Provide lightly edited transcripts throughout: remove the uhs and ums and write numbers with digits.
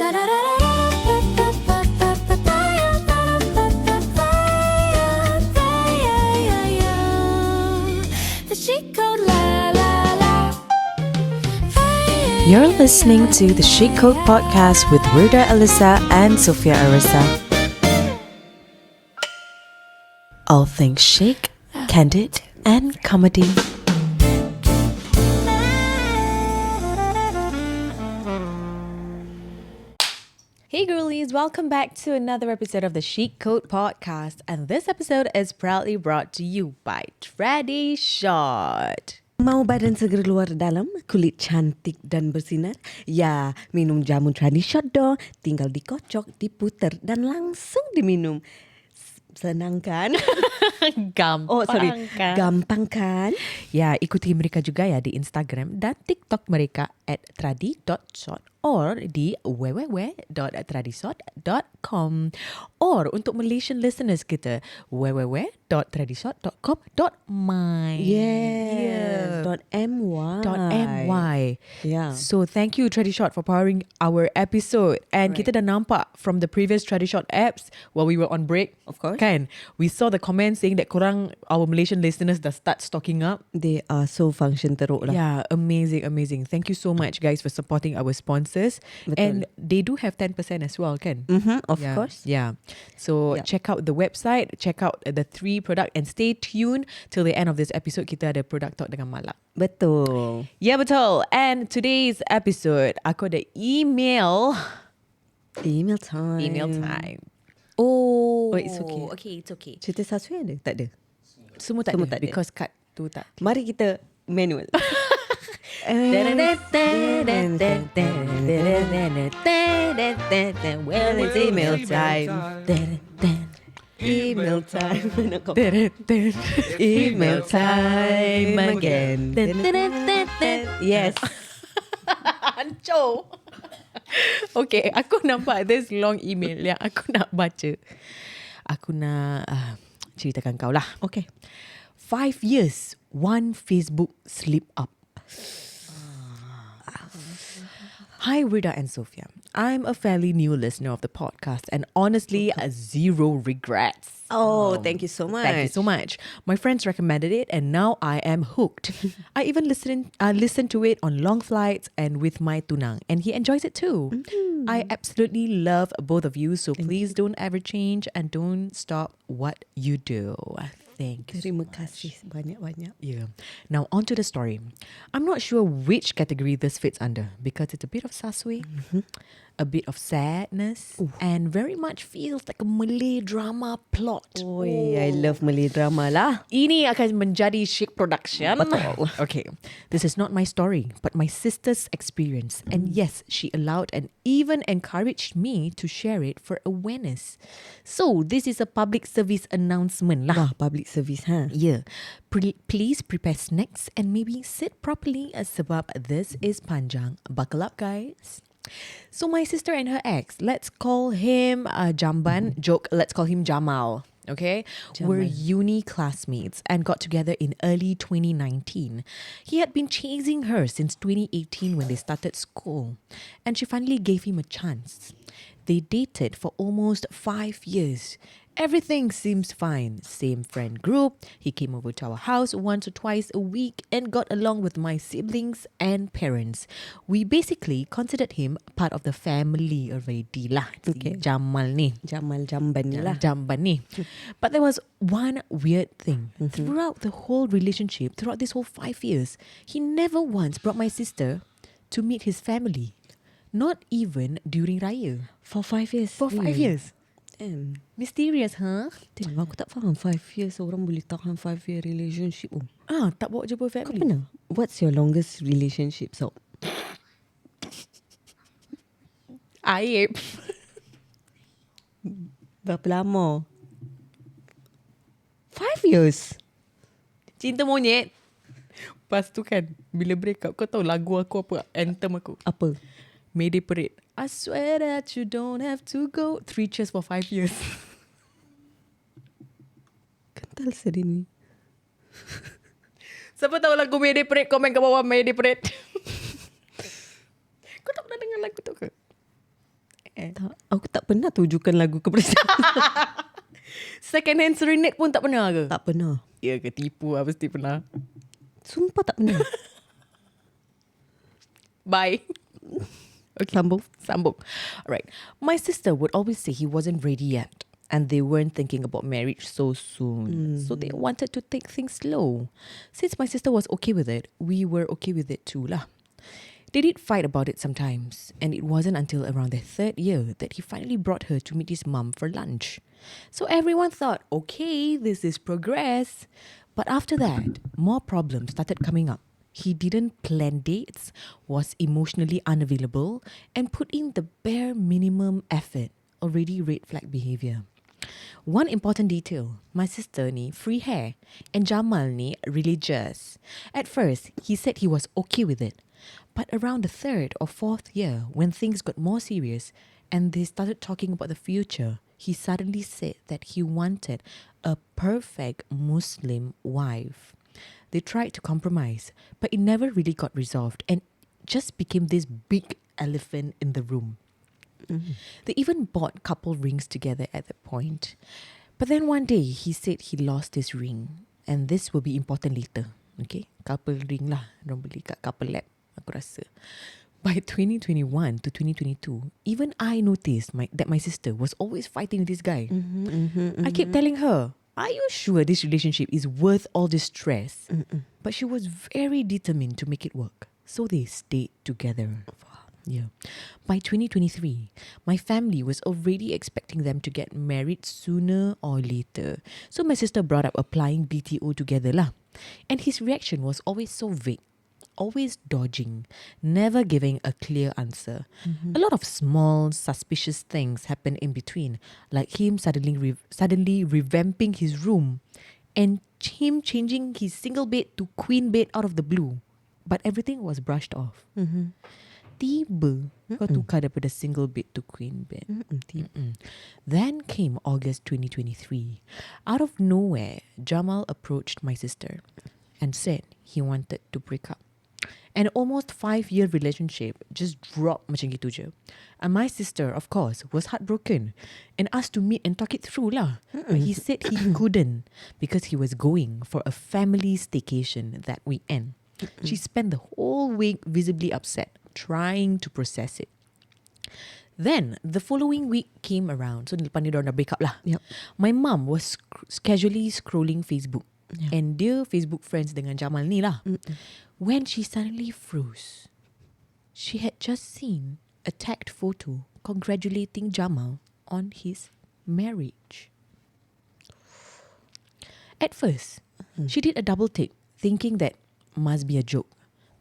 You're listening to the Chic Code Podcast with Wirda Alyssa and Sophia Arisa. All things chic, candid, and comedy. Hey girlies, welcome back to another episode of the Chic Code Podcast. And this episode is proudly brought to you by Tradie Shot. Mau badan segera luar dalam, kulit cantik dan bersinar? Ya, minum jamu Tradie Shot dong. Tinggal dikocok, diputer dan langsung diminum. Senang kan? Gampang kan? Ya, ikuti mereka juga ya di Instagram dan TikTok mereka @tradi.shot or di www.tradishot.com or untuk Malaysian listeners kita www.tradishot.com.my. Yes. .my. Yeah. So thank you Tradie Shot for powering our episode. And kita dah nampak from the previous Tradie Shot apps while we were on break. Of course. Kan? We saw the comments saying that korang, our Malaysian listeners dah start stocking up. They are so function teruk lah. Yeah, amazing. Thank you so much guys for supporting our sponsors. Betul. And they do have 10% as well, kan? Of course. Yeah. So check out the website, check out the 3 product and stay tuned till the end of this episode. Kita ada product talk dengan Malak. Betul. Yeah, betul. And today's episode, aku ada email. Email time. Oh, it's okay. Okay, it's okay. Cerita Saswi ada? Tak ada. Semua tak ada because cut tu tak. Mari kita manual. Well, it's email time. Email time. Email time again. Yes. Hancur. Okay, aku nampak this long email yang aku nak baca. Aku nak ceritakan kau lah. Okay. 5 years, one Facebook slip up. Hi, Wirda and Sophia. I'm a fairly new listener of the podcast and honestly, zero regrets. Oh, thank you so much. Thank you so much. My friends recommended it and now I am hooked. I even listen to it on long flights and with my tunang and he enjoys it too. Mm-hmm. I absolutely love both of you, so please don't ever change and don't stop what you do. Thank you. Terima kasih banyak-banyak. Yeah. Now on to the story. I'm not sure which category this fits under because it's a bit of sasui, a bit of sadness, and very much feels like a Malay drama plot. Oi, I love Malay drama lah. Ini akan menjadi chic production. Betul. Okay. This is not my story, but my sister's experience. And yes, she allowed and even encouraged me to share it for awareness. So, this is a public service announcement lah. Wah, public service ha. Yeah. Please prepare snacks and maybe sit properly sebab this is panjang. Buckle up, guys. So my sister and her ex, let's call him Jamban. Joke, let's call him Jamal. Okay, we're uni classmates and got together in early 2019. He had been chasing her since 2018 when they started school, and she finally gave him a chance. They dated for almost 5 years. Everything seems fine. Same friend group. He came over to our house once or twice a week and got along with my siblings and parents. We basically considered him part of the family already lah. Okay. Jamal ni. Jamban ni lah. Jamban ni. But there was one weird thing. Throughout the whole relationship, throughout this whole 5 years, he never once brought my sister to meet his family. Not even during Raya. For 5 years. For 5 years. Mysterious, huh? Tengok, aku tak faham 5 years orang boleh tahan 5 year relationship. Tak bawa jumpa family. Kau pernah? What's your longest relationship, Sob? Aib. Berapa lama? 5 years. Cinta monyet. Lepas tu kan, bila break up, kau tahu lagu aku apa? Anthem aku. Apa? Mayday Parade. I swear that you don't have to go. 3 cheers for 5 years. Kental sedih ni. Siapa tahu lagu Mayday Parade, komen kat bawah Mayday Parade. Kau tak pernah dengar lagu tu ke? Aku tak pernah tujukan lagu kepada siapa. Second hand serenade pun tak pernah ke? Tak pernah. Ya ke, tipu lah, pasti pernah. Sumpah tak pernah. Bye. Okay. Sambung. Alright. My sister would always say he wasn't ready yet. And they weren't thinking about marriage so soon. So they wanted to take things slow. Since my sister was okay with it, we were okay with it too lah. They did fight about it sometimes, and it wasn't until around their third year that he finally brought her to meet his mum for lunch. So everyone thought, okay, this is progress. But after that, more problems started coming up. He didn't plan dates, was emotionally unavailable, and put in the bare minimum effort, already red flag behavior. One important detail, my sister ni free hair and Jamal ni religious. At first, he said he was okay with it. But around the third or fourth year, when things got more serious and they started talking about the future, he suddenly said that he wanted a perfect Muslim wife. They tried to compromise, but it never really got resolved and just became this big elephant in the room. They even bought couple rings together at that point. But then one day, he said he lost his ring. And this will be important later. Okay? Couple ring lah. Diorang beli kat couple lab, aku rasa. By 2021 to 2022, even I noticed that my sister was always fighting with this guy. I kept telling her, are you sure this relationship is worth all this stress? But she was very determined to make it work. So they stayed together. Yeah. By 2023, my family was already expecting them to get married sooner or later. So my sister brought up applying BTO together lah. And his reaction was always so vague, always dodging, never giving a clear answer. A lot of small, suspicious things happened in between, like him suddenly revamping his room and him changing his single bed to queen bed out of the blue. But everything was brushed off. Tiba kau tukar daripada single bed to queen bed. Then came August 2023. Out of nowhere, Jamal approached my sister and said he wanted to break up. An almost 5-year relationship just dropped macam gitu je. And my sister, of course, was heartbroken and asked to meet and talk it through lah. But he said he couldn't because he was going for a family staycation that weekend. She spent the whole week visibly upset, trying to process it. Then, the following week came around. So, lepas ni diorang dah break up lah. Yep. My mum was casually scrolling Facebook. And dia Facebook friends dengan Jamal ni lah. When she suddenly froze. She had just seen a tagged photo congratulating Jamal on his marriage. At first, she did a double take, thinking that must be a joke.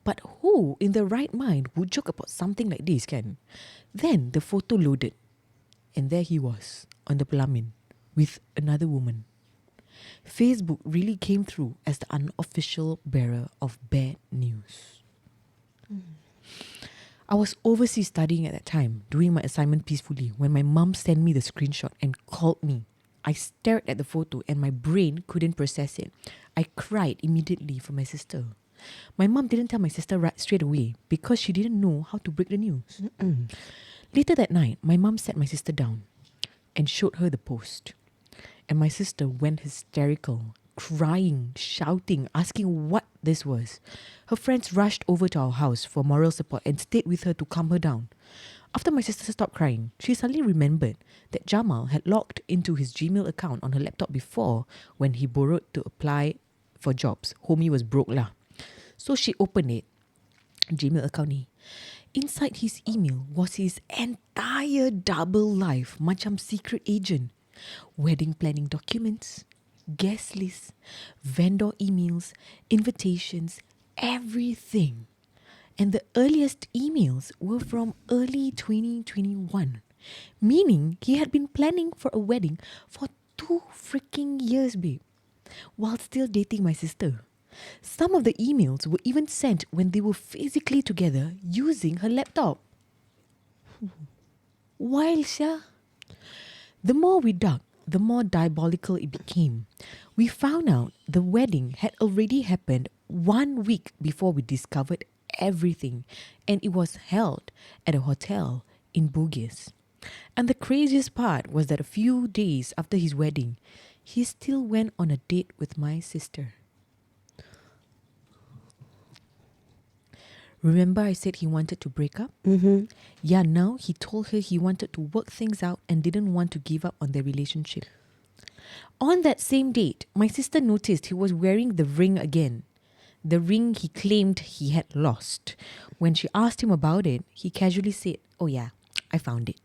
But who in their right mind would joke about something like this, kan? Then the photo loaded. And there he was, on the pelamin, with another woman. Facebook really came through as the unofficial bearer of bad news. I was overseas studying at that time, doing my assignment peacefully, when my mum sent me the screenshot and called me. I stared at the photo and my brain couldn't process it. I cried immediately for my sister. My mum didn't tell my sister right straight away because she didn't know how to break the news. Later that night, my mum sat my sister down and showed her the post. And my sister went hysterical, crying, shouting, asking what this was. Her friends rushed over to our house for moral support and stayed with her to calm her down. After my sister stopped crying, she suddenly remembered that Jamal had logged into his Gmail account on her laptop before when he borrowed to apply for jobs. Homie was broke lah. So she opened it, Gmail account ni. Inside his email was his entire double life, macam secret agent. Wedding planning documents, guest lists, vendor emails, invitations, everything. And the earliest emails were from early 2021, meaning he had been planning for a wedding for 2 freaking years, babe, while still dating my sister. Some of the emails were even sent when they were physically together using her laptop. Wild, Sha. The more we dug, the more diabolical it became. We found out the wedding had already happened 1 week before we discovered everything, and it was held at a hotel in Bugis. And the craziest part was that a few days after his wedding, he still went on a date with my sister. Remember I said he wanted to break up? Mm-hmm. Yeah, now he told her he wanted to work things out and didn't want to give up on their relationship. On that same date, my sister noticed he was wearing the ring again. The ring he claimed he had lost. When she asked him about it, he casually said, "Oh yeah, I found it."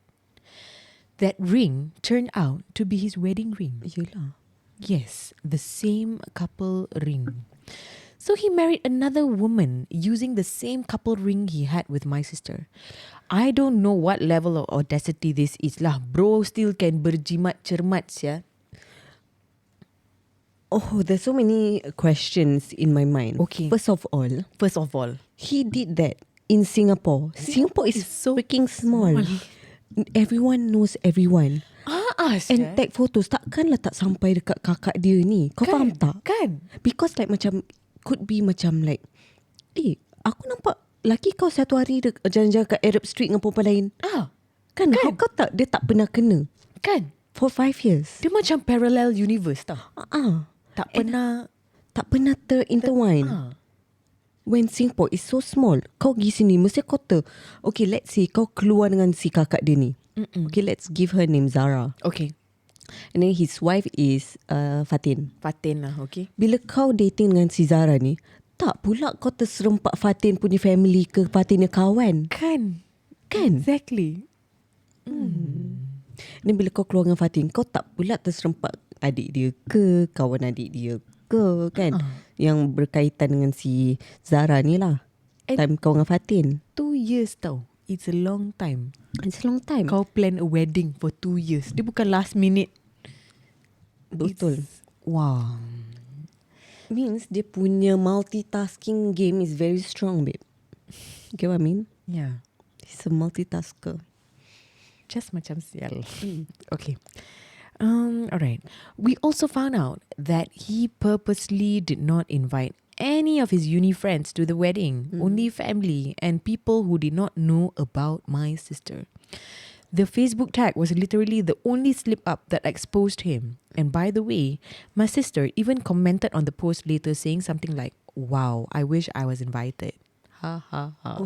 That ring turned out to be his wedding ring. Yelah. Yes, the same couple ring. So he married another woman using the same couple ring he had with my sister. I don't know what level of audacity this is lah. Bro still can berjimat cermat ya. Oh, there's so many questions in my mind. Okay. First of all, he did that in Singapore. Singapore is so freaking small. Everyone knows everyone. And tag photos takkanlah tak sampai dekat kakak dia ni. Kau faham tak? Kan? Because like macam could be macam like, aku nampak laki kau satu hari jalan-jalan kat Arab Street dengan perempuan lain. Kan? How kau tak, dia tak pernah kena. Kan? For 5 years. Dia macam parallel universe tau. Tak pernah terintertwine. When Singapore is so small, kau pergi sini mesti kau okay, let's say kau keluar dengan si kakak dia ni. Okay, let's give her name Zara. Okay. And then his wife is Fatin. Fatin lah, okay. Bila kau dating dengan si Zara ni, tak pula kau terserempak Fatin punya family ke Fatin punya kawan. Kan? Exactly. Dan bila kau keluar dengan Fatin, kau tak pula terserempak adik dia ke, kawan adik dia ke, kan? Yang berkaitan dengan si Zara ni lah. Time kau dengan Fatin. 2 years tau. It's a long time. It's a long time. Kau plan a wedding for 2 years. Dia bukan last minute. Betul. Wow. Means dia punya multitasking game is very strong, babe. Get what I mean? Yeah. He's a multitasker. Just macam sial. Okay. Alright. We also found out that he purposely did not invite any of his uni friends to the wedding. Only family and people who did not know about my sister. The Facebook tag was literally the only slip up that exposed him. And by the way, my sister even commented on the post later saying something like, "Wow, I wish I was invited." Ha ha ha.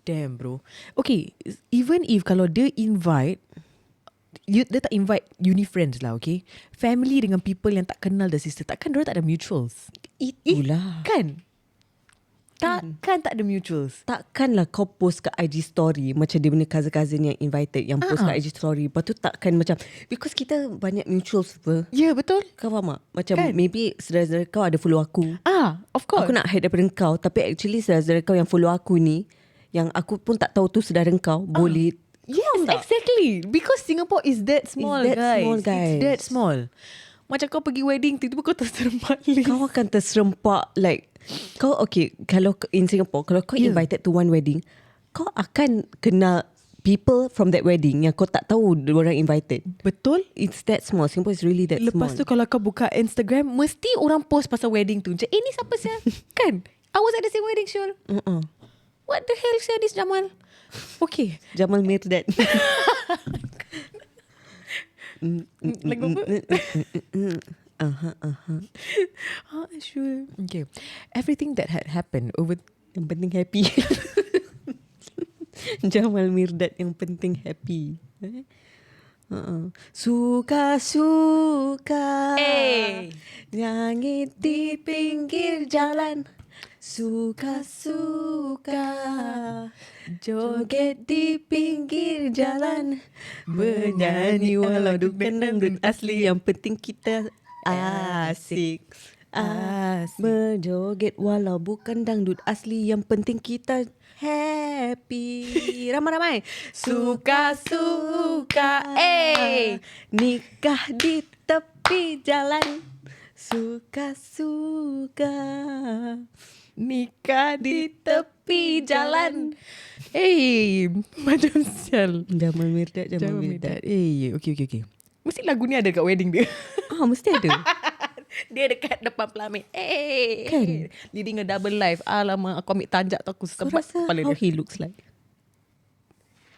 Damn, bro. Okay, even if kalau dia invite, dia tak invite uni friends lah, okay? Family dengan people yang tak kenal the sister, takkan dia tak ada mutuals? Itulah. Kan tak ada mutuals. Takkanlah kau post kat IG story macam dia punya cousin-cousin yang invited yang post kat IG story. Lepas tu takkan macam, because kita banyak mutuals apa. Ya, yeah, betul. Kau faham tak? Macam maybe saudara-saudara kau ada follow aku. Of course. Aku nak hide daripada kau, tapi actually saudara-saudara kau yang follow aku ni, yang aku pun tak tahu tu saudara kau, boleh. Yes, exactly. Because Singapore is that small, It's that guys. small, guys. It's that small. Macam kau pergi wedding, tiba-tiba kau terserempak list. Kau akan terserempak like, kau okay, kalau in Singapore, kalau kau invited to one wedding, kau akan kenal people from that wedding yang kau tak tahu orang invited. Betul. It's that small. Singapore is really that small. Lepas tu kalau kau buka Instagram, mesti orang post pasal wedding tu. Macam, ni siapa sih? Kan? I was at the same wedding, Syul. What the hell sih this Jamal? Okay. Jamal Mirdad. Lagu apa? Sure. Okay. Everything that had happened over... Yang penting happy. Jamal Mirdad yang penting happy. Suka-suka Langit di pinggir jalan. Suka-suka joget di pinggir jalan, bernyanyi walau bukan dangdut asli. Yang penting kita asik. Berjoget walau bukan dangdut asli. Yang penting kita happy. Ramai-ramai. Suka-suka nikah di tepi jalan. Suka-suka nikah di tepi jalan. Macam sial. Jamal Mirdad. Okay. Mesti lagu ni ada kat wedding dia. Mesti ada. Dia dekat depan pelamin. Kan? Leading a double life. Alamak, aku ambil tanjak tu, aku Kau sebat rasa kepala how dia. he looks like?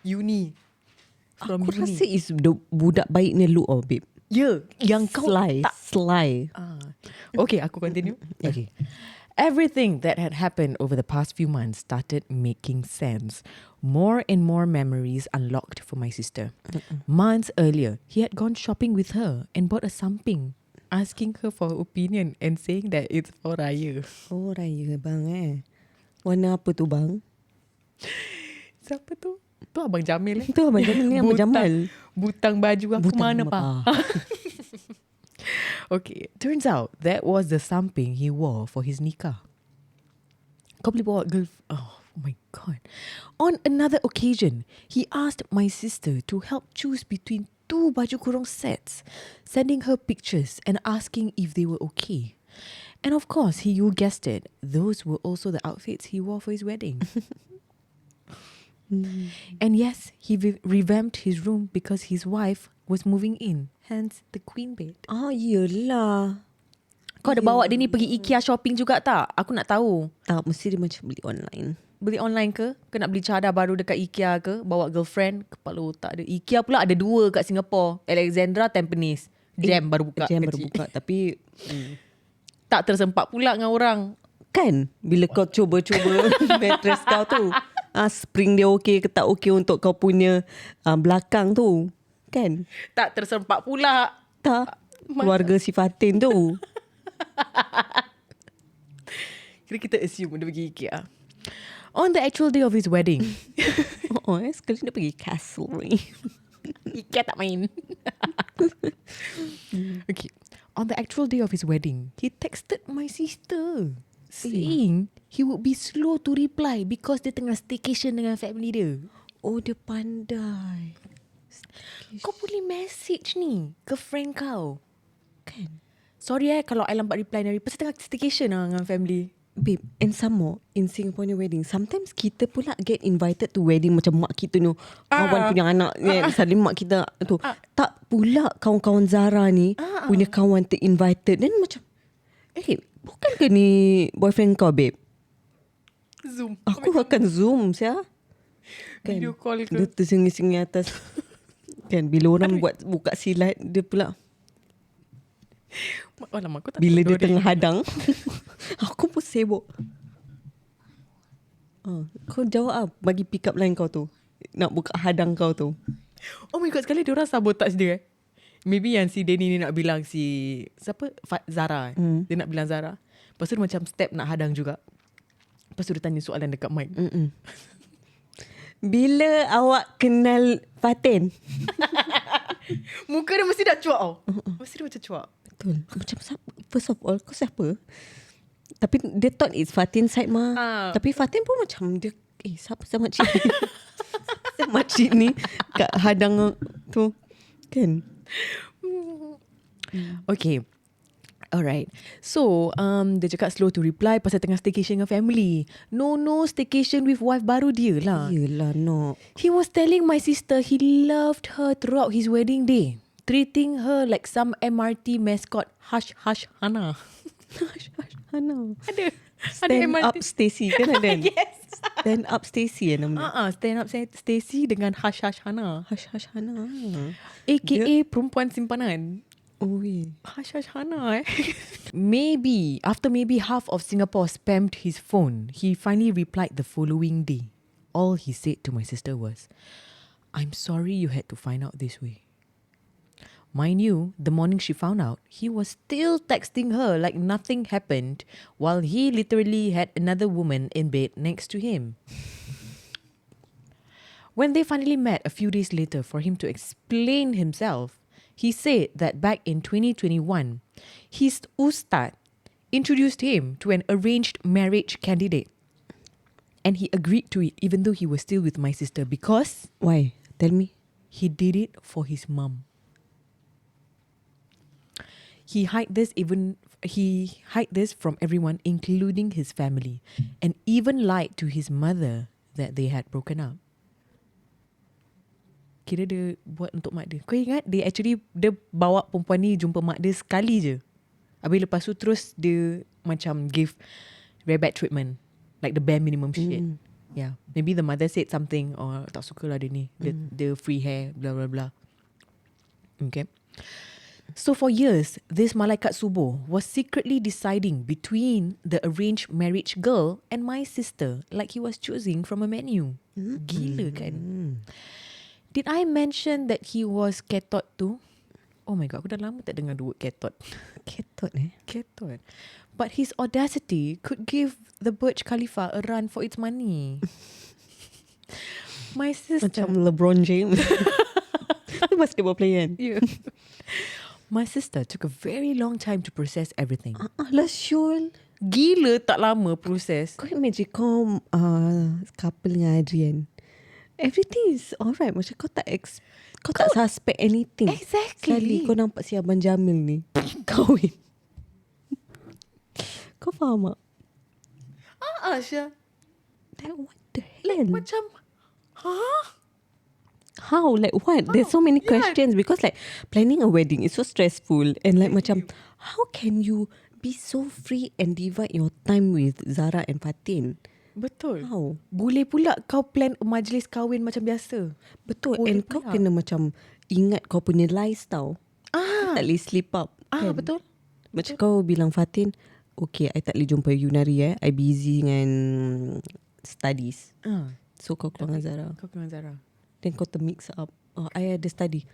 uni. From Aku uni. rasa is budak baik ni look babe. Ya, yang kau Sly. tak. Sly. Okay, aku continue. Okay. Everything that had happened over the past few months started making sense. More and more memories unlocked for my sister. Months earlier, he had gone shopping with her and bought a samping, asking her for her opinion and saying that it's for Raya. Oh raya bang Warna apa tu bang? Siapa tu? Tu Abang Jamil. Tu Abang Jamal ni Abang Jamal. Butang baju aku mana apa? pa? Okay, turns out that was the samping he wore for his nikah. Kau boleh bawa girl. Oh my god. On another occasion, he asked my sister to help choose between 2 baju kurung sets, sending her pictures and asking if they were okay. And of course, you guessed it, those were also the outfits he wore for his wedding. And yes, he revamped his room because his wife was moving in, hence the queen bed. Oh yelah. Kau ada bawa dia ni pergi IKEA shopping juga tak? Aku nak tahu. Tak, mesti dia macam beli online. Beli online ke? Kau nak beli cadar baru dekat IKEA ke? Bawa girlfriend? Kepala otak ada. IKEA pula ada 2 kat Singapore. Alexandra, Tampines. Jam baru buka. Jam baru buka. Tapi Tak tersempat pula dengan orang. kan bila kau cuba-cuba mattress kau tu, spring dia okey ke tak okey untuk kau punya belakang tu, kan? Tak tersempat pula. Tak. Keluarga si Fatin tu. Kira kita assume dia pergi IKEA. On the actual day of his wedding. Sekali dia pergi castle ni. IKEA tak main. Okay. On the actual day of his wedding, he texted my sister saying he would be slow to reply because dia tengah staycation dengan family dia. Oh, dia pandai. Kau boleh message ni ke friend kau. Kan? Sorry kalau I lambat reply dari pasal tengah staycation lah dengan family. Babe, and some more in Singapore wedding, sometimes kita pula get invited to wedding macam mak kita ni, kawan punya anak ni, misalnya mak kita tu. Tak pula kawan-kawan Zara ni punya kawan ter-invited. Dan macam, bukan ke ni boyfriend kau, babe? Zoom. Aku akan Zoom, sia. Kan? Video call ke? Dia tersengi-sengi atas. Kan, bila orang buka silat, dia pula, Alamak, aku tak bila dia tidur tengah hadang, aku pun sibuk. Kau jawab lah, bagi pick up line kau tu. Nak buka hadang kau tu. Oh my god, sekali dia orang sabotage dia. Maybe yang si Denny ni nak bilang si siapa? Zara. Dia nak bilang Zara. Lepas tu dia macam step nak hadang juga. Lepas tu dia tanya soalan dekat mic. Bila awak kenal Fatin? Muka dia mesti dah cuak tau. Mesti dia macam cuak. Betul. Macam siapa? First of all, kau siapa? Tapi dia thought it's Fatin side mah. Tapi Fatin pun macam dia, siapa sama cik ni? Sama cik ni kat hadang tu. Kan? Okay. Alright. So, dia cakap slow to reply pasal tengah staycation dengan family. No, staycation with wife baru dia lah. Yelah, no. He was telling my sister he loved her throughout his wedding day. Treating her like some MRT mascot. Hush, hush, Hana. Hush, hush, Hana. Ada Stand MRT. up Stacy kan ada? Yes. Stand up Stacy nama dia. Stand up Stacy dengan Hush, hush, Hana. Hush, hush, Hana. AKA perempuan simpanan. Oh, yeah. Hush, hush, Hana After maybe half of Singapore spammed his phone, he finally replied the following day. All he said to my sister was, "I'm sorry you had to find out this way." Mind you, the morning she found out, he was still texting her like nothing happened while he literally had another woman in bed next to him. When they finally met a few days later for him to explain himself, he said that back in 2021, his ustad introduced him to an arranged marriage candidate. And he agreed to it even though he was still with my sister because Why? Tell me. he did it for his mum. He hid this from everyone, including his family, and even lied to his mother that they had broken up. Kira dia buat untuk mak dia. Kau ingat dia bawa perempuan ni jumpa mak dia sekali je. Habis lepas tu terus dia macam give very bad treatment. Like the bare minimum shit. Yeah, maybe the mother said something or tak suka lah dia ni, the free hair, blah blah blah. Okay. So for years, this malaikat subuh was secretly deciding between the arranged marriage girl and my sister, like he was choosing from a menu. Gila kan? Did I mention that he was ketot too? Oh my god, aku dah lama tak dengar the word ketot. Ketot Ketot. But his audacity could give the Burj Khalifa a run for its money. My sister... Macam LeBron James. Basketball player kan? Yeah. My sister took a very long time to process everything. Lah Syul. Gila tak lama proses. Kau imagine kau couple dengan Adrian. Everything is alright. Macam kau tak suspect anything. Exactly. Sekali kau nampak si Abang Jamil ni kahwin. Kau faham tak? Syah. Like what the hell? Macam, How? Like what? There's so many questions because like planning a wedding is so stressful and like macam how can you be so free and divide your time with Zara and Fatin? Betul. How? Boleh pula kau plan majlis kahwin macam biasa. Betul. Boleh And kau pula. kena macam ingat kau punya lies tau. Tak boleh slip up. Kan? Betul. Macam kau bilang Fatin, okay, I tak boleh jumpa you nari I busy dengan studies. So kau keluar dengan Zara. Kau dengan Zara. Then kau termix up. I ada study.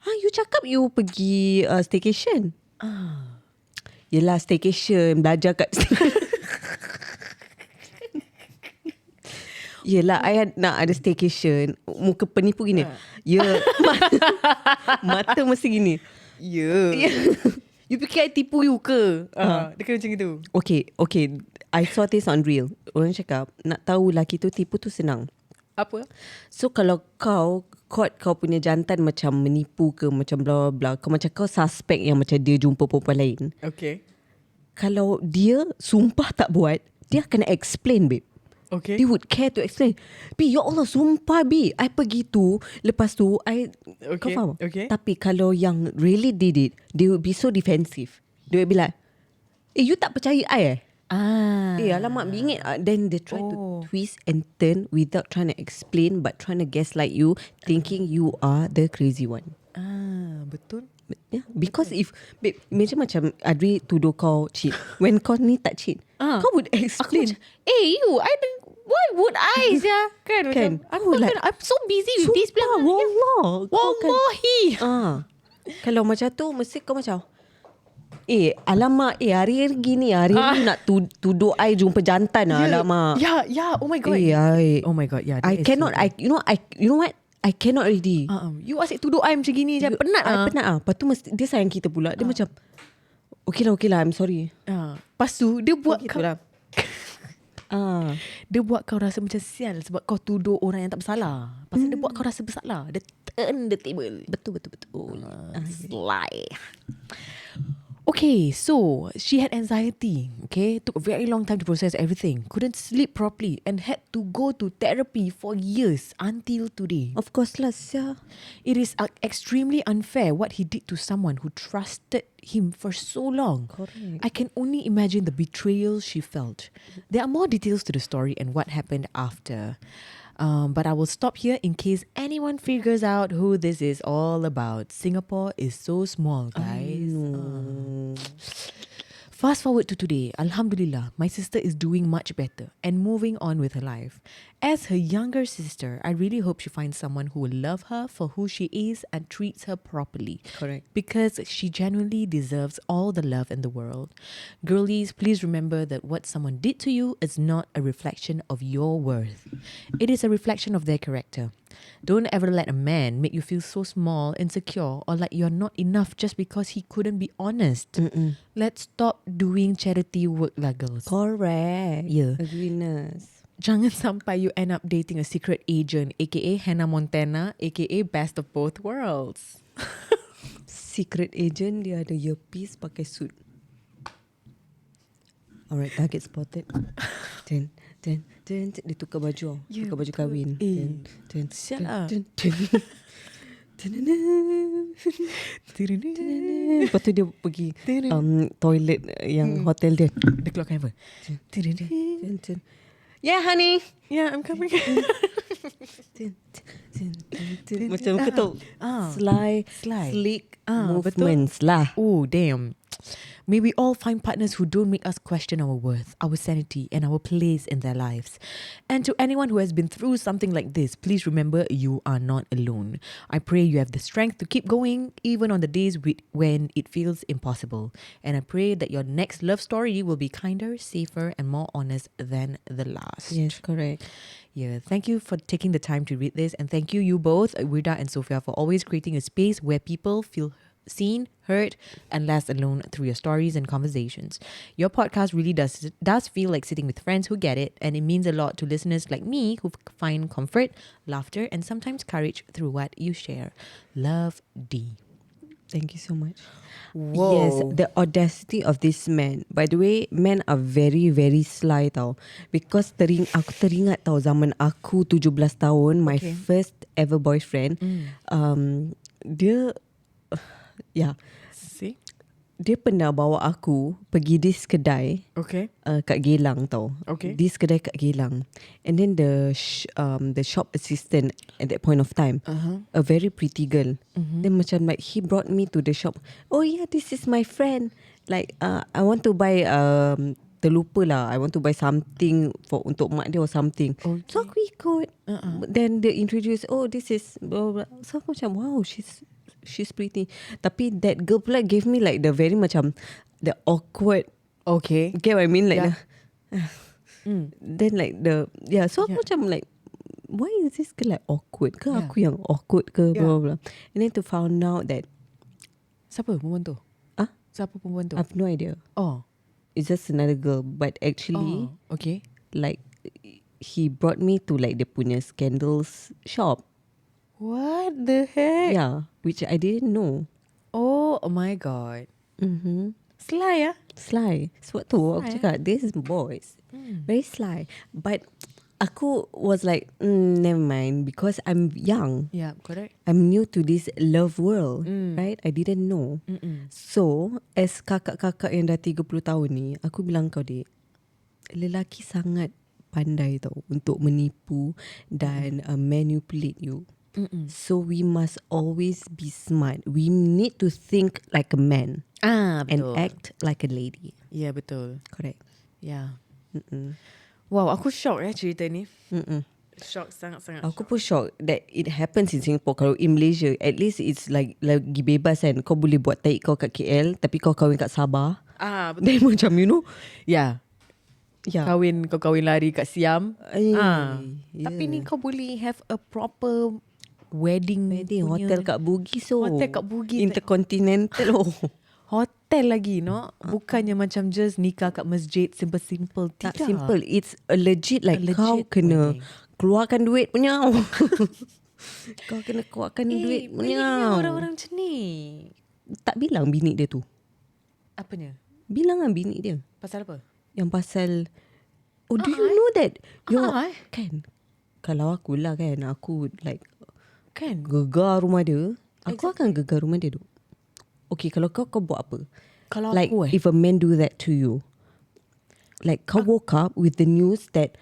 You cakap you pergi staycation. Yelah staycation, belajar kat Yelah, I nak ada staycation. Muka penipu gini. Mata mesti gini. Ya. You fikir I tipu you ke? Dia kena macam itu. Okay. I saw this on Reel. Orang cakap, nak tahu lelaki tu tipu tu senang. Apa? So kalau kau caught kau punya jantan macam menipu ke macam bla bla, kau macam kau suspect yang macam dia jumpa perempuan lain. Okay. Kalau dia sumpah tak buat, dia akan explain, babe. Okay. They would care to explain. Bi, ya Allah, sumpah Bi, I pergi tu, lepas tu kau Okay, faham? okay. Tapi kalau yang really did it, they would be so defensive. They would be like, you tak percaya I alamak bingit. Then they try to twist and turn without trying to explain, but trying to gaslight you, thinking you are the crazy one. Betul. Yeah, because if babe, imagine macam Adri tuduh kau cheat when kau ni tak cheat, kau would explain. Why would I? Kan? Aku like, I'm so busy with this plan. Wallah. Wallahi. Kalau macam tu mesti kau macam alamak, hari-hari gini, hari-hari nak tuduh I jumpa jantan. Alamak. Yeah. Oh my god. Oh my god. Yeah. I cannot. You know what? I cannot already. You asyik tuduh I macam gini je. Penat I penat Lepas tu mesti dia sayang kita pula. Dia macam okay lah, I'm sorry. Lepas tu dia buat Gitu lah. Dia buat kau rasa macam sial sebab kau tuduh orang yang tak bersalah. Pasal dia buat kau rasa bersalah. Dia turn the table. Betul. Sly. Okay, so she had anxiety. Okay, took a very long time to process everything. Couldn't sleep properly and had to go to therapy for years until today. Of course lah, sia. It is extremely unfair what he did to someone who trusted him for so long. Correct. I can only imagine the betrayal she felt. There are more details to the story and what happened after. But I will stop here in case anyone figures out who this is all about. Singapore is so small, guys. Fast forward to today, Alhamdulillah, my sister is doing much better and moving on with her life. As her younger sister, I really hope she finds someone who will love her for who she is and treats her properly. Correct. Because she genuinely deserves all the love in the world. Girlies, please remember that what someone did to you is not a reflection of your worth. It is a reflection of their character. Don't ever let a man make you feel so small, insecure, or like you're not enough just because he couldn't be honest. Let's stop doing charity work lah, girls. Correct. Yeah. Agreement. Jangan sampai you end up dating a secret agent, aka Hannah Montana, aka best of both worlds. Secret agent, dia ada earpiece, pakai suit. Alright, target spotted. Then dia tukar baju. Yeah, Tukar baju kahwin. Sial lah. Lepas tu dia pergi toilet yang hotel dia. Dia keluarkan apa? Yeah, honey. Yeah, I'm coming. Macam ketuk. Sly, Sly. slick Betul. movements lah. Oh, damn. May we all find partners who don't make us question our worth, our sanity, and our place in their lives. And to anyone who has been through something like this, please remember you are not alone. I pray you have the strength to keep going, even on the days when it feels impossible. And I pray that your next love story will be kinder, safer, and more honest than the last. Yes, correct. Yeah, thank you for taking the time to read this. And thank you both, Wida and Sophia, for always creating a space where people feel seen, heard, and less alone through your stories and conversations. Your podcast really does feel like sitting with friends who get it, and it means a lot to listeners like me who find comfort, laughter, and sometimes courage through what you share. Love, D. Thank you so much. Whoa. Yes, the audacity of this man. By the way, men are very, very sly tau. Because aku teringat tau zaman aku 17 tahun, my first ever boyfriend. Dia, See? Dia pernah bawa aku pergi this kedai kat Geylang tau. This kedai kat Geylang. And then the shop assistant at that point of time, a very pretty girl. Then macam like he brought me to the shop. Oh yeah, this is my friend. Like I want to buy terlupa lah. I want to buy something untuk mak dia or something. So aku ikut. Then they introduce, oh this is blah, blah. So aku macam wow, she's pretty. Tapi that girl pula gave me like the very macam the awkward. Get what I mean? Like then like so aku macam like, why is this girl like awkward? Ke aku yang awkward ke blah, blah. And then to found out that Siapa perempuan tu? Siapa perempuan tu? I have no idea. It's just another girl. But actually like he brought me to like the punya scandals shop. What the heck? Yeah, which I didn't know. Oh my god. Sly ya? Sly. Sebab tu aku cakap, this is boys. Very sly. But aku was like, never mind, because I'm young. Yeah, correct. I'm new to this love world, right? I didn't know. So, as kakak-kakak yang dah 30 tahun ni, aku bilang kau dek, lelaki sangat pandai tau untuk menipu dan manipulate you. So we must always be smart. We need to think like a man and act like a lady. Yeah, betul. Correct. Yeah. Wow, aku shock cerita ni. Shock, sangat-sangat. Aku pun shock that it happens in Singapore. Kalau in Malaysia, at least it's like lagi bebas kan. Kau boleh buat taik kau kat KL, tapi kau kahwin kat Sabah. Betul. Then macam you know. Yeah. Kau kahwin lari kat Siam. Tapi ni kau boleh have a proper wedding hotel kat Bugis. Hotel kat Bugis. Intercontinental. Hotel lagi bukannya macam just nikah kat masjid simple-simple. Tak simple. It's a legit like kau kena keluarkan duit punya. Kau kena keluarkan duit punya. Orang-orang macam ni. Tak bilang bini dia tu. Apanya? Bilang lah bini dia. Pasal apa? Yang pasal do you know that kan, kalau aku lah kan, aku like gegar rumah dia. Aku akan gegar rumah dia tu. Okay, kalau kau buat apa? Kalau like aku if a man do that to you, like kau woke up with the news that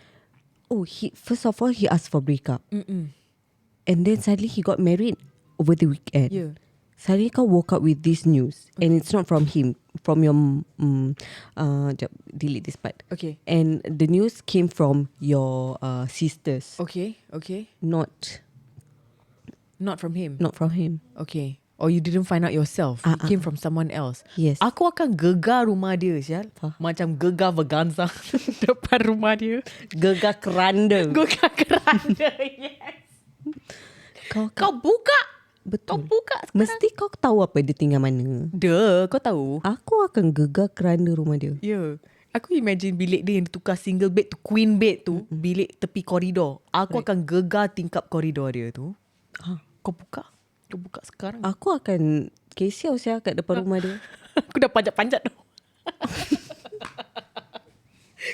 he first of all he asked for breakup, and then suddenly he got married over the weekend. Suddenly kau woke up with this news, and it's not from him, from your delete this part. And the news came from your sisters. Not from him. Not from him. Okay. Or you didn't find out yourself. It came from someone else. Yes. Aku akan gegar rumah dia, Syal. Macam gegar Vaganza depan rumah dia. Gegar keranda. Gegar keranda, yes. Kau buka. Betul. Kau buka sekarang. Mesti kau tahu apa dia tinggal mana. Kau tahu. Aku akan gegar keranda rumah dia. Ya. Aku imagine bilik dia yang tukar single bed tu, queen bed tu, bilik tepi koridor. Aku akan gegar tingkap koridor dia tu. Kau buka sekarang. Aku akan kesiau saya kat depan rumah dia. Aku dah panjat-panjat tu.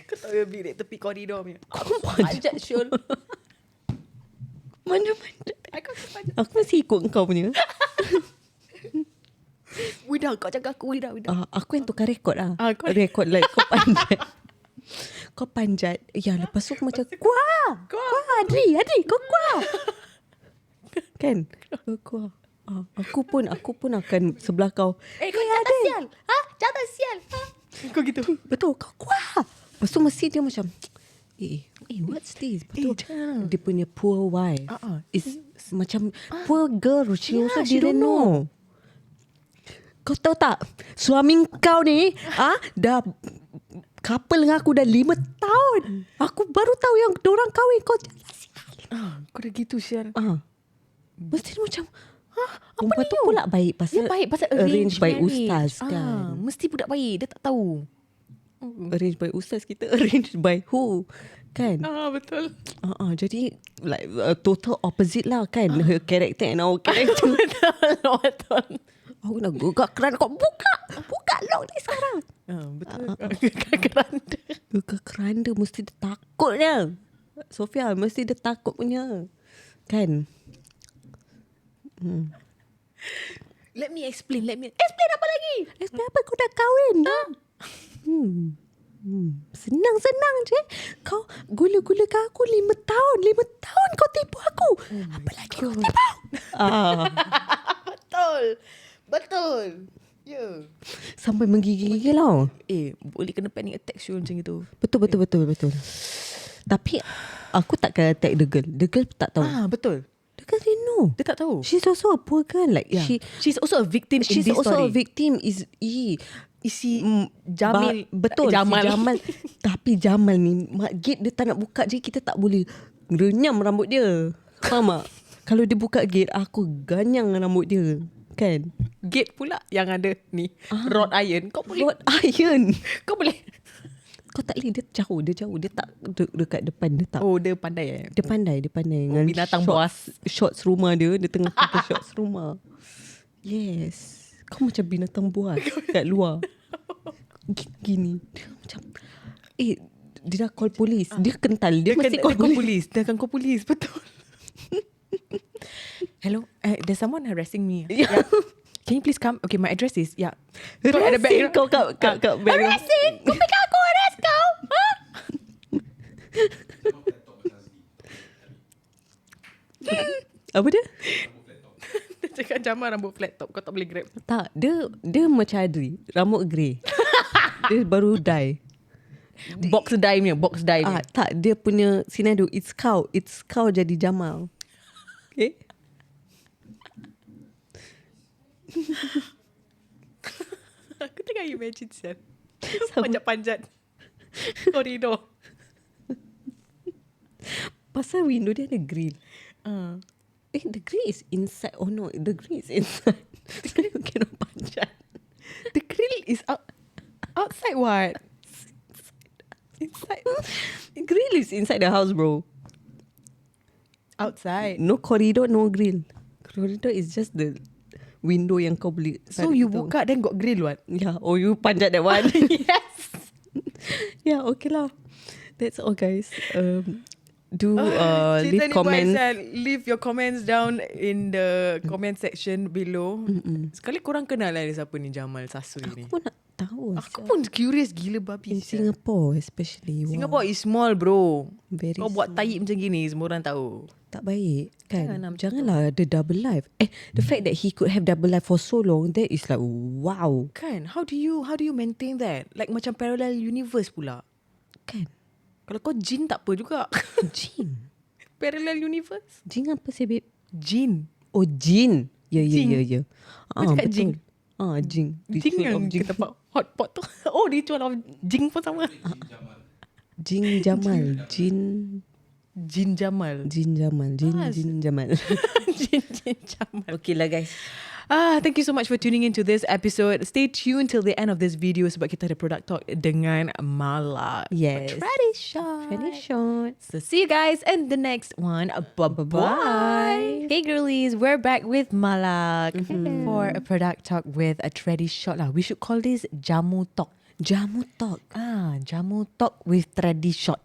Kau tahu yang bilik tepi koridor punya. Aku panjat Syul. Manjat. Aku panjat. Aku masih ikut kau punya. Wida, kau jaga aku Wida. Aku yang tukar rekod lah. Kau rekod like kau panjat. kau panjat. Ya, lepas tu aku macam kuah Adri kau kuah. Kan? Kuah. Aku pun akan sebelah kau. Kau jangan sial. Jangan sial. Kau gitu. Betul, kau kuah. Lepas tu mesti dia macam what's this? Betul. jangan. Dia punya poor wife is macam poor girl. She also she didn't don't know. Kau tahu tak, suami kau ni dah couple dengan aku dah 5 tahun. Aku baru tahu yang dorang kahwin. Kau jangan sial. Kau dah gitu sial. Mesti dia macam perempuan tu pula baik Dia baik pasal arrange by marriage. ustaz kan. Mesti budak baik. Dia tak tahu. Arrange by ustaz, kita arrange by who? Kan? Betul. Jadi like total opposite lah kan. Her character and our character. Betul. Aku nak gugak kerana kau buka lock ni sekarang. Betul. Keranda. Gugak keranda mesti dia takutnya. Sofia mesti dia takut punya. Kan? Let me explain apa lagi? Explain apa, kau dah kahwin? Senang je. Kau gula-gulakan aku 5 tahun. 5 tahun kau tipu aku. Apa lagi kau tipu? Betul. Ya. Sampai menggigil-gigil tau. Boleh kena panic attack Syul macam itu. Betul. Tapi aku tak kena attack the girl. The girl tak tahu. Betul. The girl didn't know. Dia tak tahu. She's also a poor girl. Like She's also a victim in she's this also story. a victim. Isi Jamil. Betul. Jamal. Si Jamal. Tapi Jamal ni gate dia tak nak buka je, kita tak boleh renyam rambut dia. Faham tak? Kalau dia buka gate, aku ganyang rambut dia. Kan? Gate pula yang ada ni rod iron. Kau boleh. Rod iron. Kau boleh. Kau tak boleh. Dia jauh. Dia tak dekat depan. Dia tak. Dia pandai Dia pandai. Dengan binatang shorts rumah dia. Dia tengah pakai shorts rumah. Yes. Kau macam binatang buas kat luar. Gini. Dia macam dia dah call polis. Dia kental. Dia mesti call polis. Dia akan call polis. Betul. Hello, there's someone harassing me. Yeah. Can you please come? Okay, my address is Harassing kau kat Harassing? Kau pegang aku harass kau? Apa dia? Dia cakap Jamal rambut flat top. Kau tak boleh grab. Tak, dia macam Adri. Rambut grey. Dia baru dye. Box dye punya. Tak, dia punya sinado. It's cow jadi Jamal. Okay. Aku tengah imagine siap. Panjat-panjat koridor. Pasal window dia ada grill. The grill is inside. Oh no, the grill is inside. The grill cannot panjat. The grill is outside what? Inside. The grill is inside the house, bro. Outside. No corridor, no grill. Corridor is just the window yang kau boleh. So you buka then got grill what? Yeah, or you panjat that one. Yes. Yeah, okay lah. That's all, guys. Do leave Cerita ni comments. Leave your comments down in the comment section below. Sekali korang kenal lah siapa ni Jamal Sasu ni. Aku pun nak tahu. Aku pun curious gila babi. In Singapore especially. Singapore is small bro. Very Kau buat tahi macam gini semua orang tahu. tak baik kan. Janganlah Janganlah ada double life. The fact that he could have double life for so long, that is like wow. Kan, how do you maintain that? Like macam parallel universe pula. Kan. Kalau kau jin tak apa juga. Jin. Parallel universe. Jin apa sih, babe? Jin. Oh, jin. Ya. Kau cakap jin. Jin. Jin yang ke tempat hotpot tu. Oh, ritual of jin pun sama. Jin Jamal. Jin Jamal. Jin Jamal. Jin Jamal. Jin Jamal. Okay lah, guys. Thank you so much for tuning into this episode. Stay tuned till the end of this video sebab kita ada product talk dengan Mala. Yes. Tradition. So see you guys in the next one. Bye-bye. Hey girlies, we're back with Malak for a product talk with a tradition lah. We should call this Jamu Talk. Jamu talk. Jamu Talk with tradition.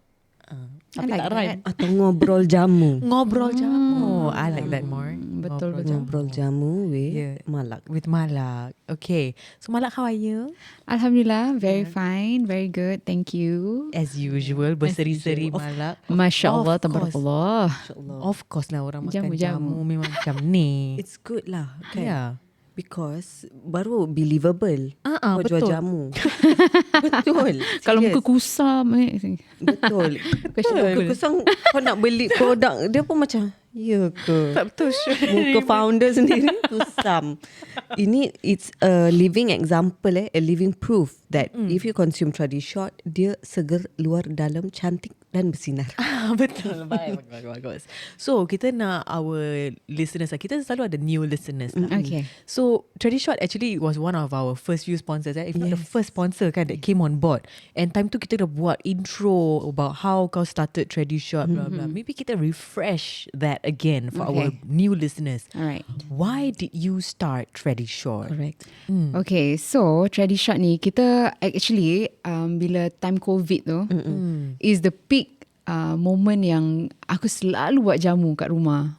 Tapi I like tak rhyme. Atau ngobrol jamu. Ngobrol jamu. I like that more. Betul. Ngobrol jamu with Yeah. malak. With Malak. Okay. So Malak, how are you? Alhamdulillah, very fine, very good. Thank you. As usual, berseri-seri usual. Malak. Masya Allah, Of course. tabarakallah. InsyaAllah. Of course lah, orang makan Jamu-jamu. jamu memang macam ni. It's good lah kan. Yeah. Because baru believable. Kau jual betul. jamu. Betul. Kalau Serious. muka kusam, Betul. Muka kusang kau nak beli produk dia pun macam ya ke? Tak betul. Muka founder sendiri kusam. Ini it's a living example a living proof that if you consume Tradishort, dia seger luar dalam, cantik dan bersinar. Betul. Bagus. So kita nak our listeners, kita selalu ada new listeners. Okay. So Tradishort actually was one of our first few sponsors. If not the first sponsor kan that came on board. And time tu kita dah buat intro about how kau started Tradishort, blah blah. Maybe kita refresh that again for our Okay. new listeners. Alright. Why did you start Tradishort? Correct. Okay, so Tradishort ni kita actually bila time COVID tu is the peak moment yang aku selalu buat jamu kat rumah.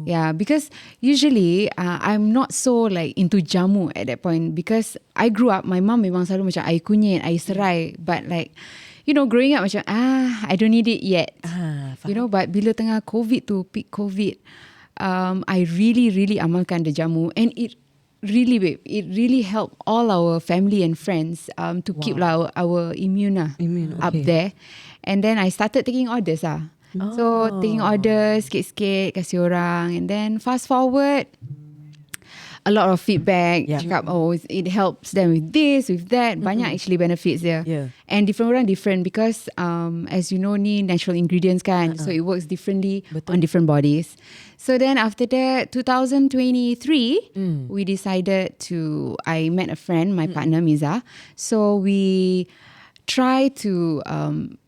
Yeah, because usually I'm not so like into jamu at that point because I grew up, my mum memang selalu macam air kunyit, air serai, but like you know growing up macam I don't need it yet. You know, but bila tengah COVID tu, peak COVID, I really amalkan the jamu, and it really helped all our family and friends to keep our immune up okay. there. And then I started taking orders So taking orders sikit-sikit kasi orang, and then fast forward, a lot of feedback. Cakap, it helps them with this, with that. Banyak actually benefits there. Yeah. And different orang different because as you know ni natural ingredients kan. So it works differently on different bodies. So then after that, 2023, we decided I met a friend, my partner Miza. So we try to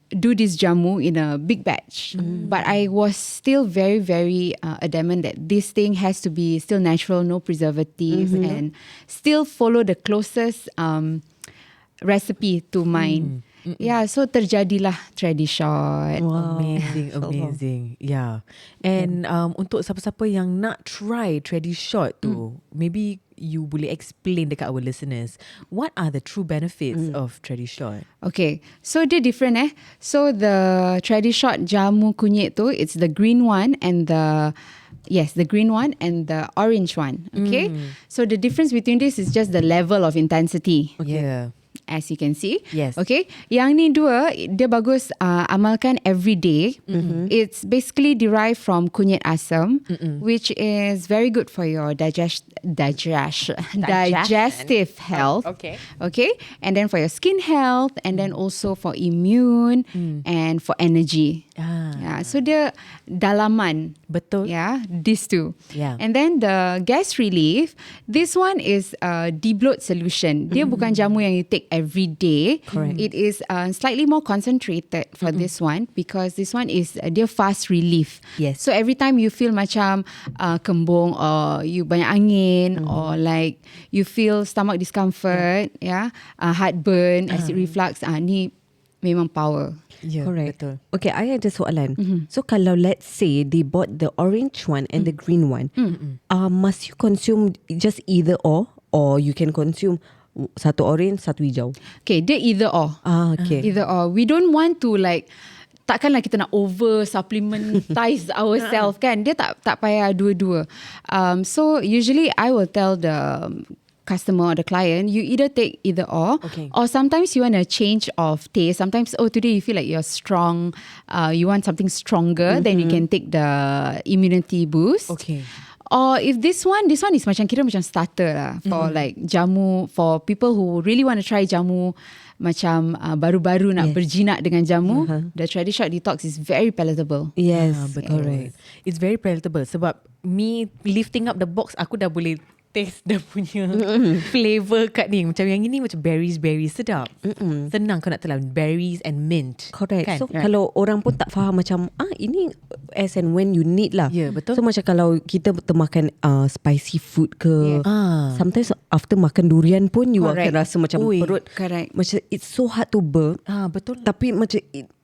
do this jamu in a big batch. But I was still very adamant that this thing has to be still natural, no preservatives, and still follow the closest recipe to mine. Yeah, so terjadilah Tradishort. Wow. Amazing. Yeah. And untuk siapa-siapa yang nak try Tradishort tu, maybe you boleh explain dekat our listeners, what are the true benefits of Tradishort? Okay, so dia different So the Tradishort jamu kunyit tu, it's the green one and the green one and the orange one. Okay, so the difference between this is just the level of intensity. Yeah. As you can see. Yes. Okay. Yang ni dua, dia bagus amalkan every day. It's basically derived from kunyit asam, which is very good for your digestive health. Okay. Okay. And then for your skin health, and then also for immune and for energy. Yeah. So dia dalaman. Betul. Yeah, these two. Yeah. And then the gas relief, this one is a debloat solution. Dia bukan jamu yang you take every day. Correct. It is slightly more concentrated for this one because this one is dia fast relief. Yes. So every time you feel macam kembung or you banyak angin or like you feel stomach discomfort, heartburn, acid reflux, ni memang power. Yeah, Correct. betul. Okay, I ada soalan. So kalau let's say they bought the orange one and the green one, must you consume just either or you can consume satu orange, satu hijau? Okay, dia either or. Okay. Either or. We don't want to like, takkanlah kita nak over supplementize ourselves kan. Dia tak payah dua-dua. So usually I will tell the customer or the client, you either take either or sometimes you want a change of taste. Sometimes today you feel like you're strong, you want something stronger, then you can take the immunity boost. Okay. Or if this one is macam kira macam starter lah for like jamu, for people who really want to try jamu macam baru-baru nak berjinak dengan jamu, the Tradishort Detox is very palatable. Yes, Betul. correct. It's very palatable sebab me lifting up the box, aku dah boleh taste dia punya flavor kat ni. Macam yang ini macam berries sedap. Senang kau nak telan berries and mint. Correct. Kan? So kalau orang pun tak faham macam ini as and when you need lah. Ya, betul. So macam kalau kita termakan spicy food ke, sometimes after makan durian pun you akan rasa macam perut Correct. macam it's so hard to burp. Betul. Tapi macam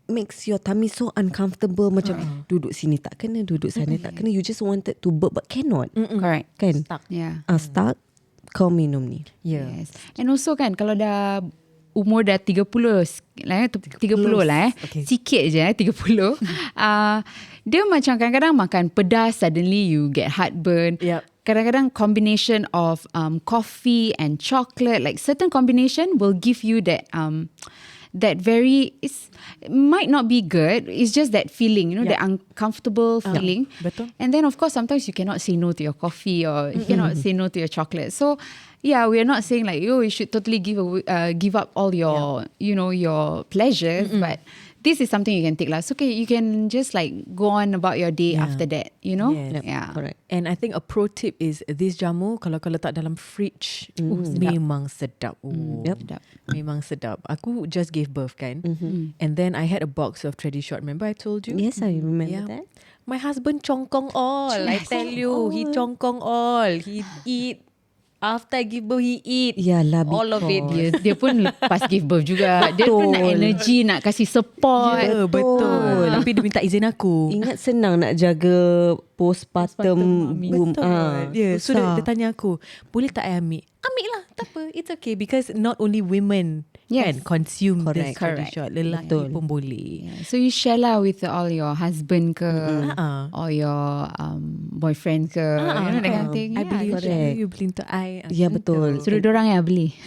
makes your tummy so uncomfortable. Macam duduk sini tak kena, duduk sana tak kena. You just wanted to burp but cannot. Correct. Kan? Stuck. Yeah. Stuck. Kau minum ni. Yeah. Yes. And also kan kalau dah umur dah 30 lah 30 lah Okay. sikit je 30 dia macam kadang-kadang makan pedas, suddenly you get heartburn. Yep. Kadang-kadang combination of coffee and chocolate, like certain combination will give you that that very, it might not be good, it's just that feeling, you know, that uncomfortable feeling. Betul. And then of course sometimes you cannot say no to your coffee, or you cannot say no to your chocolate. So yeah, we are not saying like, you should totally give up all your you know, your pleasures, but this is something you can take lah. So okay, you can just like go on about your day after that, you know. Yes. Yeah, Correct. And I think a pro tip is this jamu kalau letak dalam fridge, memang sedap. Sedap. Memang sedap. Aku just gave birth kan, and then I had a box of Tradishort. Remember I told you? Yes, I remember Yeah. that. My husband chongkong all. I tell you, he chongkong all. He eat. After I give birth, he eat. Yalah, all of it. Dia pun lepas give birth juga. Dia pun nak energy, nak kasih support. Ya, betul. Tapi dia minta izin aku. Ingat senang nak jaga postpartum boom. Betul. Yeah. So dia tanya aku, boleh tak I ambil? Ambil lah, tak apa. It's okay because not only women Yes. can consume this Correct. Tradishort. Lelaki Betul. pun boleh. Yeah. So you share lah with all your husband ke, or your boyfriend ke, you know, that kind of thing. I Yeah, believe correct. you beli untuk I. Ya, betul. Suruh dorang yang beli.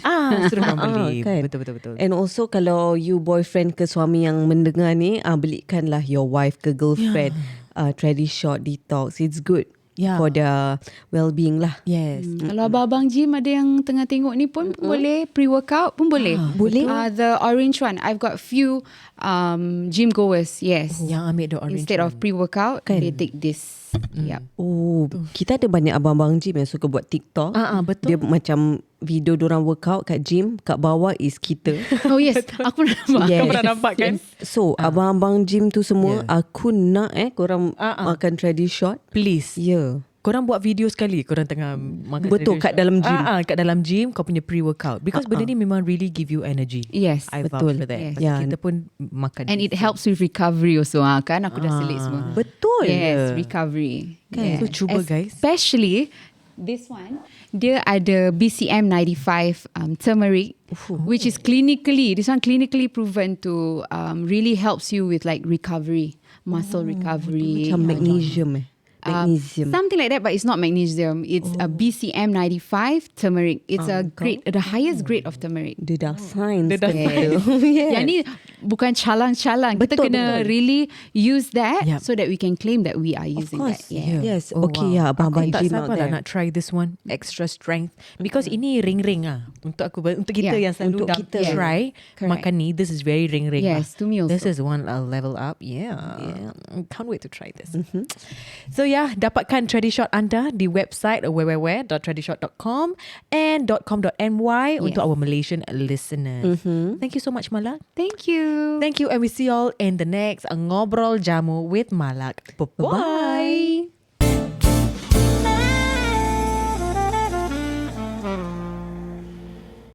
Suruh orang beli. Kan? Betul. And also kalau you boyfriend ke suami yang mendengar ni, belikanlah your wife ke girlfriend Tradishort Detox. It's good for their well-being lah. Yes. Kalau abang-abang gym ada yang tengah tengok ni pun boleh, pre-workout pun boleh. Boleh. The orange one, I've got few gym goers, yes. Yang ambil the orange Instead of pre-workout, they take this. Yep. Oh, kita ada banyak abang-abang gym yang suka buat TikTok. betul. Dia macam video dorang workout kat gym, kat bawah is kita. Oh yes, aku pernah nampak. Yes. Kau pernah nampak kan? So, abang-abang gym tu semua, aku nak korang makan Tradishort. Please. Ya. Korang buat video sekali korang tengah makan Betul, kat dalam gym. kat dalam gym kau punya pre-workout because benda ni memang really give you energy. Yes, I vouch betul. for that. Yes. Pasal Yeah. kita pun makan. And it helps with recovery also, kan? Aku dah selit semua. Betul. Yes, recovery. Kan? So, cuba, guys. Especially this one, dia ada BCM 95 turmeric, which is clinically proven to really helps you with like recovery, muscle recovery. Macam magnesium Magnesium. Something like that, but it's not magnesium. It's a BCM 95 turmeric. It's a grade, the highest grade of turmeric. Dia dah science. Dia dah yes. Yang ni bukan calang-calang. Kita Betul, kena betul. really use that Yep. so that we can claim that we are Of using course. that. Yeah. Yes. Oh, Okay, wow. ya. Abang-abang Aku tak gym out sabar lah there. nak try this one extra strength because ini ring-ring untuk aku, untuk kita Yeah, yang selalu untuk dah kita. try Correct. makan ni. This is very ring-ring. Yes, to me also. This is one level up. Yeah. Can't wait to try this. So yeah, dapatkan Tradishort anda di website www.tradishort.com and .com.my untuk our Malaysian listeners. Thank you so much, Malak. Thank you. Thank you, and we see you all in the next Ngobrol Jamu with Malak. Bye-bye.